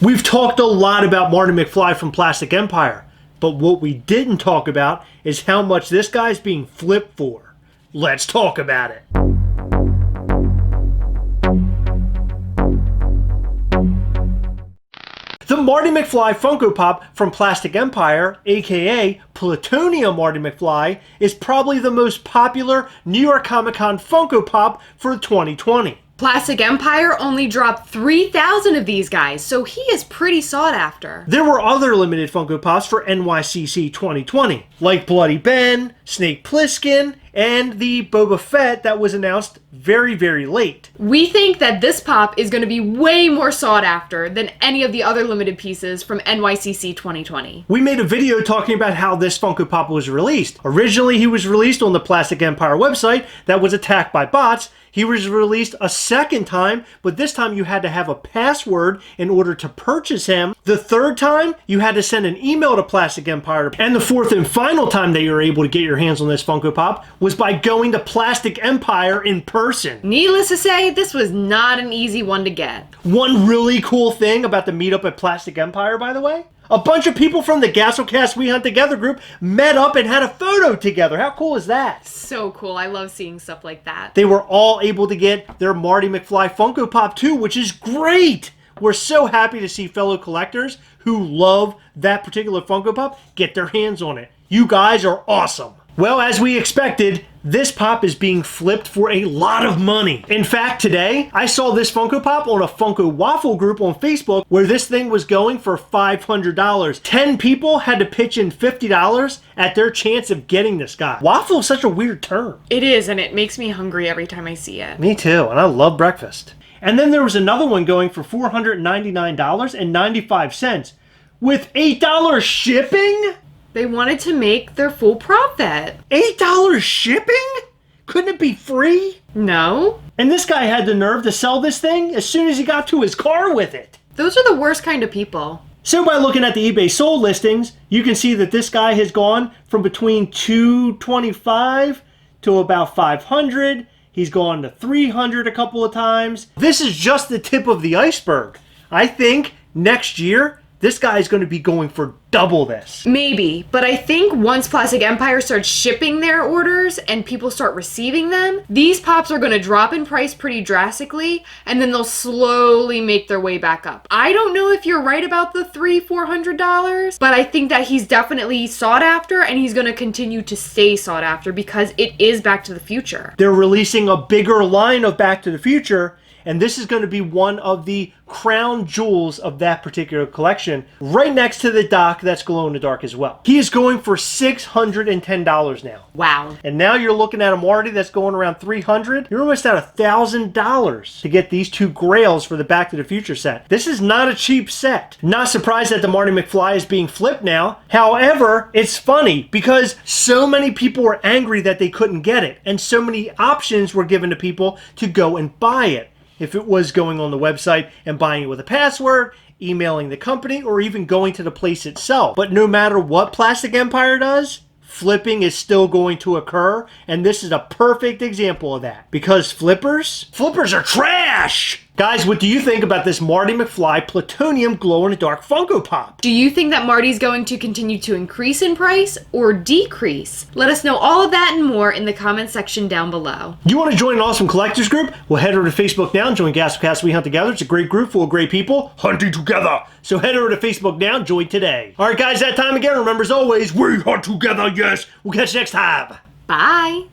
We've talked a lot about Marty McFly from Plastic Empire, but what we didn't talk about is how much this guy's being flipped for. Let's talk about it. The Marty McFly Funko Pop from Plastic Empire, aka Plutonium Marty McFly, is probably the most popular New York Comic Con Funko Pop for 2020. Plastic Empire only dropped 3,000 of these guys, so he is pretty sought after. There were other limited Funko Pops for NYCC 2020, like Bloody Ben, Snake Plissken, and the Boba Fett that was announced very, very late. We think that this pop is going to be way more sought after than any of the other limited pieces from NYCC 2020. We made a video talking about how this Funko Pop was released. Originally, he was released on the Plastic Empire website that was attacked by bots. He was released a second time, but this time you had to have a password in order to purchase him. The third time, you had to send an email to Plastic Empire. And the fourth and final time that you were able to get your hands on this Funko Pop was by going to Plastic Empire in person. Needless to say, this was not an easy one to get. One really cool thing about the meetup at Plastic Empire, by the way, a bunch of people from the Gastlecast We Hunt Together group met up and had a photo together. How cool is that? So cool. I love seeing stuff like that. They were all able to get their Marty McFly Funko Pop too, which is great. We're so happy to see fellow collectors who love that particular Funko Pop get their hands on it. You guys are awesome. Well, as we expected, this pop is being flipped for a lot of money. In fact, today, I saw this Funko Pop on a Funko Waffle group on Facebook where this thing was going for $500. 10 people had to pitch in $50 at their chance of getting this guy. Waffle is such a weird term. It is, and it makes me hungry every time I see it. Me too, and I love breakfast. And then there was another one going for $499.95 with $8 shipping? They wanted to make their full profit. $8 shipping? Couldn't it be free? No. And this guy had the nerve to sell this thing as soon as he got to his car with it. Those are the worst kind of people. So by looking at the eBay sold listings, you can see that this guy has gone from between $225 to about $500. He's gone to $300 a couple of times. This is just the tip of the iceberg. I think next year, this guy is going to be going for double this. Maybe, but I think once Plastic Empire starts shipping their orders and people start receiving them, these pops are going to drop in price pretty drastically, and then they'll slowly make their way back up. I don't know if you're right about the $300-$400, but I think that he's definitely sought after, and he's going to continue to stay sought after because it is Back to the Future. They're releasing a bigger line of Back to the Future, and this is going to be one of the crown jewels of that particular collection, right next to the dock that's glow in the dark as well. He is going for $610 now. Wow. And now you're looking at a Marty that's going around $300. You're almost at $1,000 to get these two grails for the Back to the Future set. This is not a cheap set. Not surprised that the Marty McFly is being flipped now. However, it's funny because so many people were angry that they couldn't get it, and so many options were given to people to go and buy it. If it was going on the website and buying it with a password, emailing the company, or even going to the place itself. But no matter what Plastic Empire does, flipping is still going to occur, and this is a perfect example of that. Because flippers are trash! Guys, what do you think about this Marty McFly Plutonium glow-in-the-dark Funko Pop? Do you think that Marty's going to continue to increase in price or decrease? Let us know all of that and more in the comment section down below. You want to join an awesome collectors group? Well, head over to Facebook now and join Gastlecast We Hunt Together. It's a great group full of great people hunting together. So head over to Facebook now and join today. All right, guys, that time again. Remember, as always, we hunt together, yes. We'll catch you next time. Bye.